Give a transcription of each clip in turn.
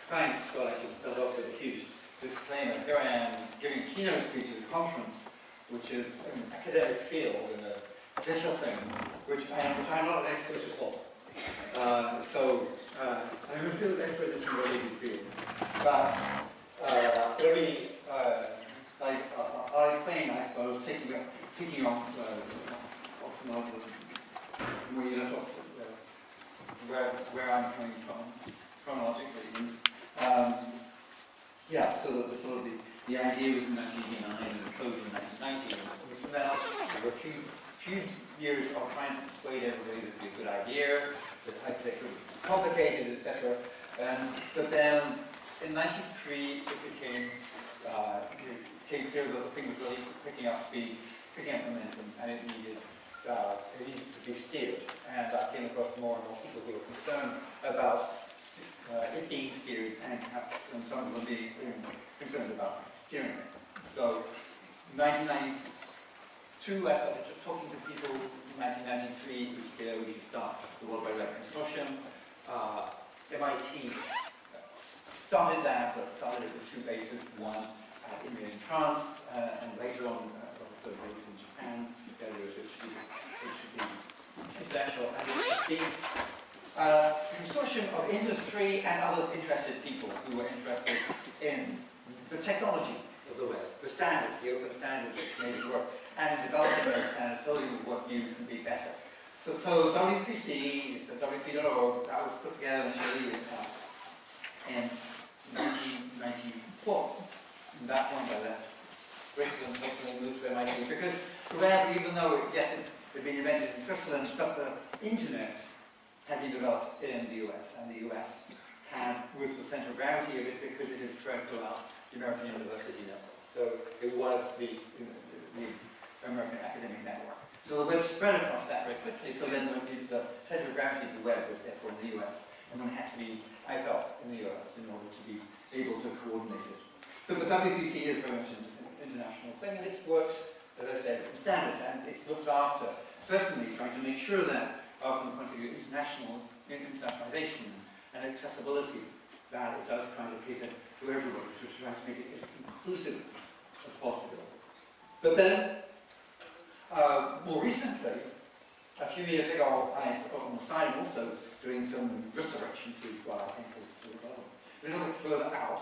Thanks. Well, I should start off with a huge disclaimer. Here I am giving a keynote speech at a conference, which is an academic field in a discipline which I'm not an expert at all. I'm a field expert in some related fields. But I'll explain, I suppose, taking on from where you left off, where I'm coming from, chronologically. So the idea was in 1989 and the code in 1990. And from then on, there were a few years of trying to persuade everybody that it would be a good idea, that hypertext would be complicated, etc. But then in 93 it became clear that the thing was really picking up momentum, and it needed to be steered. And I came across more and more people who were concerned about it being steered, and perhaps some of them being concerned about steering it. So, in 1992, I started talking to people. In 1993, it was clear we should start the World Wide Web Consortium. MIT started that, but started it with two bases. One in France, and later on, the third base in Japan. The other is it should be international, and it should be a consortium of industry and other interested people who were interested in the technology of the web, the standards, the open standards which made it work, and in developing those standards so it would work new and be better. So W3C, it's the W3.org, that was put together initially in 1994. And that point I left Switzerland, and moved to MIT, because the web, even though it had been invented in Switzerland, but the internet had been developed in the US, and the US was the center of gravity of it because it is spread throughout the American university network. So it was the American academic network. So the web spread across that very quickly, so then the center of gravity of the web was therefore in the US, and one had to be, I felt, in the US in order to be able to coordinate it. So the WCC is very much an international thing, and it's worked, as I said, from standards, and it's looked after, certainly trying to make sure that from the point of view of internationalization and accessibility, that it does try to cater to everybody, to try to make it as inclusive as possible. But then, more recently, a few years ago, I on the side also doing some research into what I think is sort of a little bit further out.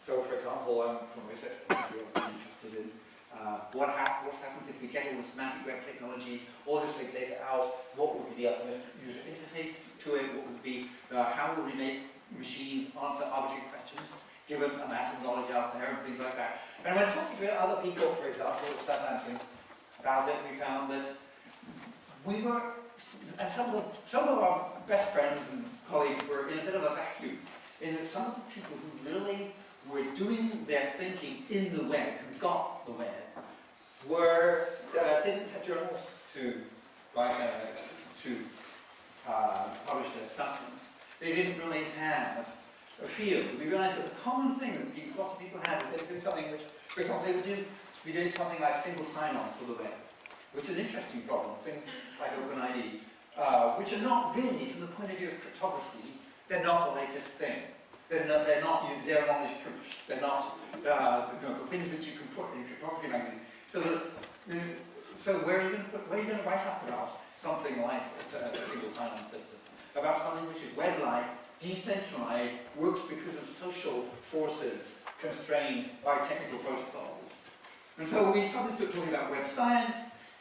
So, for example, from a research point of view, I'm interested in what happens if we get all the semantic web technology, all this big data out, what would be the ultimate user interface to it, what would be, how would we make machines answer arbitrary questions, given a massive knowledge out there and things like that. And when talking to other people, for example, at Southampton, about it, we found that we were, and some of our best friends and colleagues were in a bit of a vacuum, in that some of the people who really were doing their thinking in the web, who got the web, didn't have journals to publish their stuff in. They didn't really have a field. We realized that the common thing that lots of people had was they were doing something which, for example, they would be doing something like single sign-on for the web, which is an interesting problem. Things like OpenID, which are not really, from the point of view of cryptography, they're not the latest thing. They're not zero-knowledge proofs. They're not the things that you can put in cryptography language. So where are you going to write up about something like a single sign-on system? About something which is web-like, decentralized, works because of social forces constrained by technical protocols. And so we started talking about web science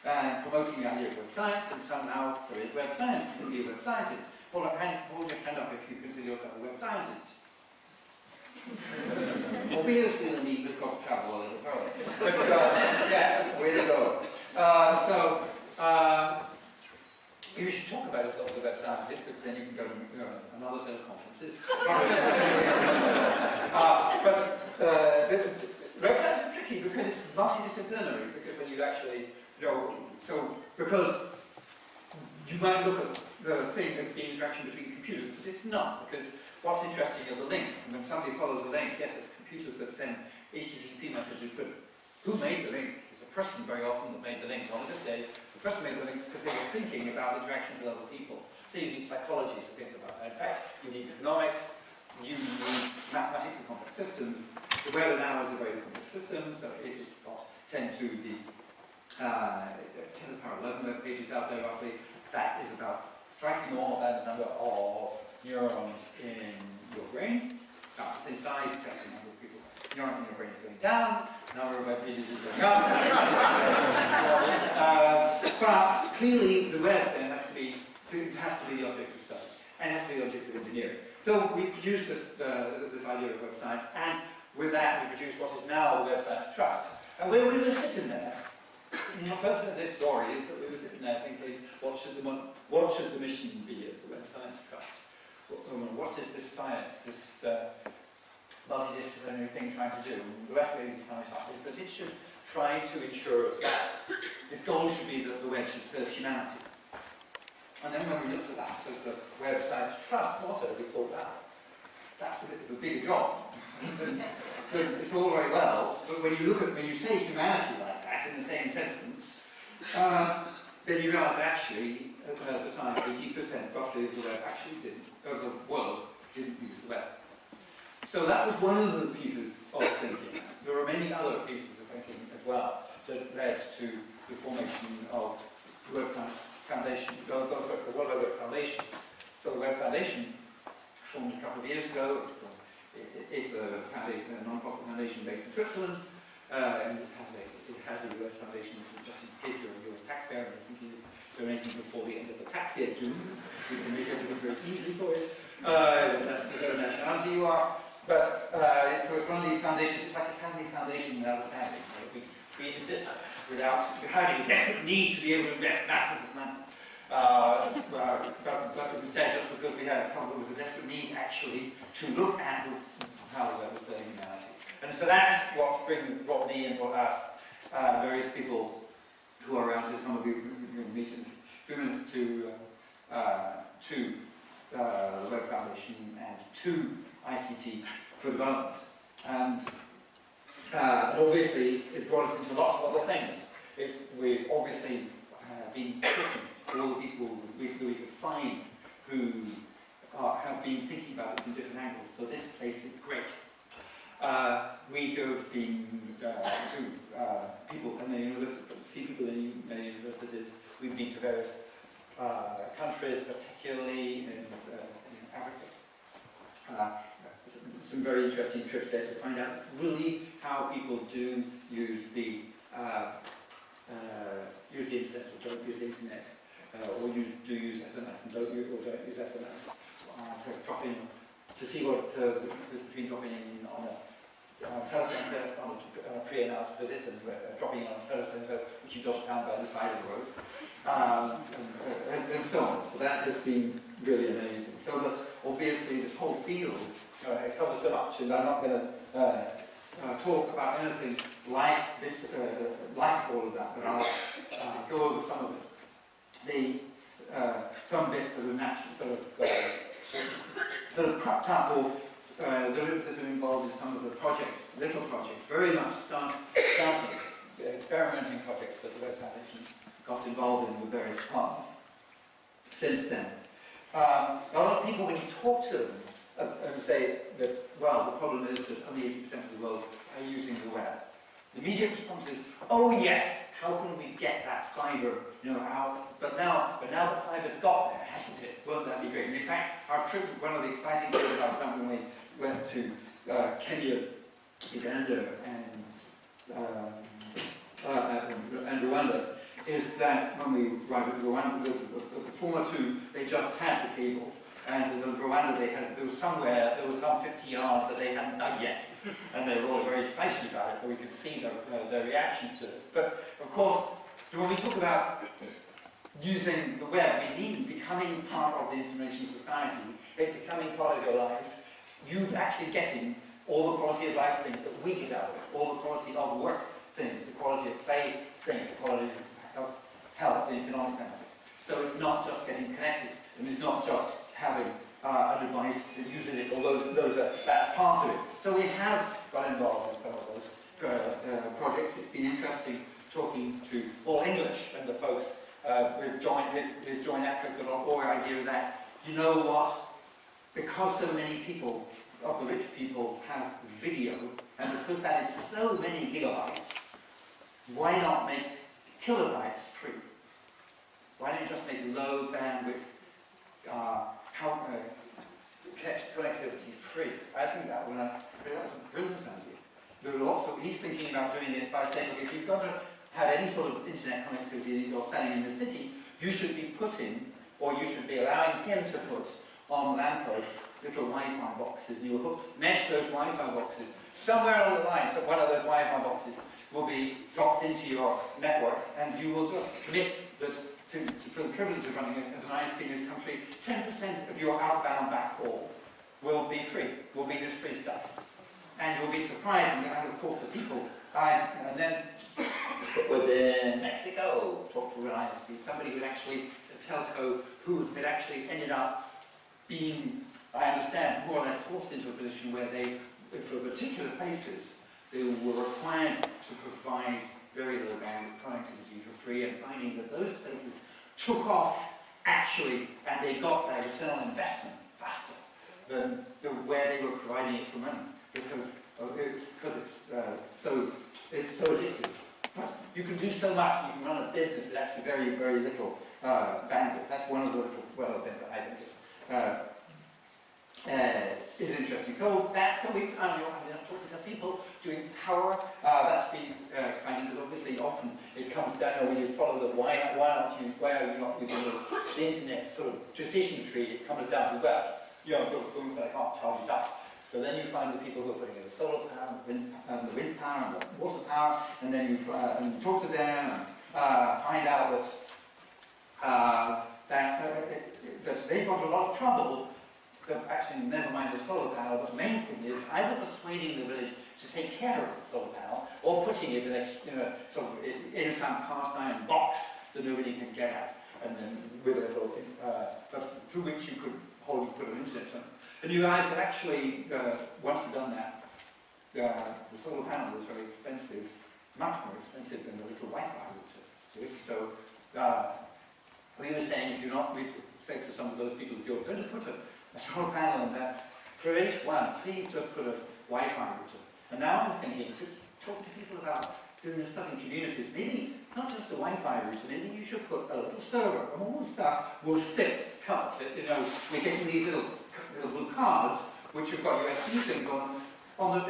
and promoting the idea of web science, and so now there is web science. You can be a web scientist. Hold your hand up if you consider yourself a web scientist. Obviously, the need has got to travel a little further. But yes, way to go. You should talk about yourself as a web scientist, because then you can go to another set of conferences. Web science is tricky because it's multidisciplinary. Because when you actually, because you might look at the thing as being interaction between computers, but it's not, because what's interesting are the links. And when somebody follows a link, yes, it's computers that send HTTP messages, but who made the link? It's a person very often that made the link. On a good day, the person made the link because they were thinking about interaction with other people. So you need psychology to think about that. In fact, you need economics, you need mathematics. systems. The web now is a very complex system, so it's got 10 to the power 11 web pages out there roughly. That is about slightly more than the number of neurons in your brain. About the same size, except the number of people. Neurons in your brain is going down, the number of web pages is going up. But clearly the web then has to be the object of study, and it has to be the object of engineering. So we produce this idea of web science, and with that we produce what is now the Web Science Trust. And we were sitting there. The purpose of this story is that we were sitting there thinking, what should the mission be of the Web Science Trust? What is this science, this multidisciplinary thing trying to do? And the rest of it is that it should try to ensure that its goal should be that the web should serve humanity. And then when we looked at that as the Web Science Trust motto, we thought, that's a bit of a bigger job. It's all very well, but when you say humanity like that in the same sentence, then you realise that actually, at the time, 80% roughly of the web of the world didn't use the web. So that was one of the pieces of thinking. There were many other pieces of thinking as well that led to the formation of the Web Science Foundation, the World Wide Web Foundation. So the Web Foundation formed a couple of years ago. It's a non-profit foundation based in Switzerland. And it has a US foundation, just in case you're a US taxpayer and you think you're donating before the end of the tax year, June. We can make everything very easy for you. That's whatever nationality you are. But so it's one of these foundations, it's like a family foundation without a family. We created it without having a desperate need to be able to invest masses of money. But instead, just because there was a desperate need actually to look at how the web was serving humanity. And so that's what brought me and brought us, various people who are around here. Some of you will meet in a few minutes to the Web Foundation and to ICT for development. And obviously, it brought us into lots of other things. We've obviously been talking to all the people we could find who have been thinking about it from different angles. So this place is great. We have been to people in the university, people in many universities. We've been to various countries, particularly in Africa. Some very interesting trips there to find out really how people do use the internet or don't use the internet, or do use SMS and don't use SMS. So drop in to see what the differences between dropping in on a telecentre on a pre-announced visit and dropping in on a telecentre which you just found by the side of the road, and so on. So that has been really amazing. So that obviously this whole field it covers so much, and I'm not going to talk about anything like this, like all of that, but I'll go over some of it. Some bits that are natural, sort of that are cropped up, or that are involved in some of the projects, little projects, very much starting experimenting projects that the Web Foundation got involved in with various partners since then. A lot of people, when you talk to them, and say that, well, the problem is that only 80% of the world are using the web. The immediate response is, oh yes, how can we get that fibre, out? But now the fibre's got there, hasn't it? Won't that be great? And in fact, our trip, one of the exciting things about that when we went to Kenya, Uganda, and Rwanda, is that when we arrived at Rwanda, the former two, they just had the cable. And in Rwanda, there was some 50 yards that they hadn't dug yet. And they were all very excited about it, but we could see their reactions to this. But of course, when we talk about using the web, we mean becoming part of the information society, it becoming part of your life, you actually getting all the quality of life things that we get out of it, all the quality of work things, the quality of play things, the quality of health, the economic benefits. So it's not just getting connected, and it's not just having a device that uses it, although that's part of it. So we have got involved in some of those projects. It's been interesting talking to All English and the folks with Join Africa, or idea that, you know what, because so many people of the rich people have video, and because that is so many gigabytes, why not make kilobytes free? Why don't you just make low bandwidth connectivity free? I think that was a brilliant idea. There are lots of, he's thinking about doing it by saying, look, if you've got to have any sort of internet connectivity that you're selling in the city, you should be putting, or you should be allowing him to put on lampposts little Wi-Fi boxes, and you will mesh those Wi-Fi boxes somewhere along the line, so one of those Wi-Fi boxes will be dropped into your network, and you will just commit that for the privilege of running it as an ISP in this country, 10% of your outbound backhaul will be free, will be this free stuff. And you'll be surprised, and of course the people, and then it was in Mexico, talked to an ISP, somebody who actually, a telco, who had actually ended up being, I understand, more or less forced into a position where they, for particular places, they were required to provide very low bandwidth connectivity for free, and finding that those places took off actually, and they got their return on investment faster than where they were providing it for money, because it's so addictive. But you can do so much. You can run a business with actually very, very little bandwidth. That's one of the little things that I think is interesting. So that's a week time. You're talking to people doing power. That's been exciting, because obviously often it comes down when you follow the why are you not using the internet sort of decision tree. It comes down to, well, I've got a phone, but I can't charge it up. So then you find the people who are putting in the solar power, the wind power, and the water power, and then you talk to them and find out that they've got a lot of trouble. Actually, never mind the solar panel, but the main thing is either persuading the village to take care of the solar panel, or putting it in a sort of innocent cast iron box that nobody can get at, and then with a little through which you could put an internet on. And you realize that actually, once you've done that, the solar panel is very expensive, much more expensive than the little Wi-Fi router. So we were saying, if you're not, we say to some of those people, if you're going to put a solar panel in there, for each one, please just put a Wi-Fi router. And now I'm thinking, to talk to people about doing this stuff in communities, maybe not just a Wi-Fi router, maybe you should put a little server, and all the stuff will fit. We're getting these little blue cards, which have got USB things on the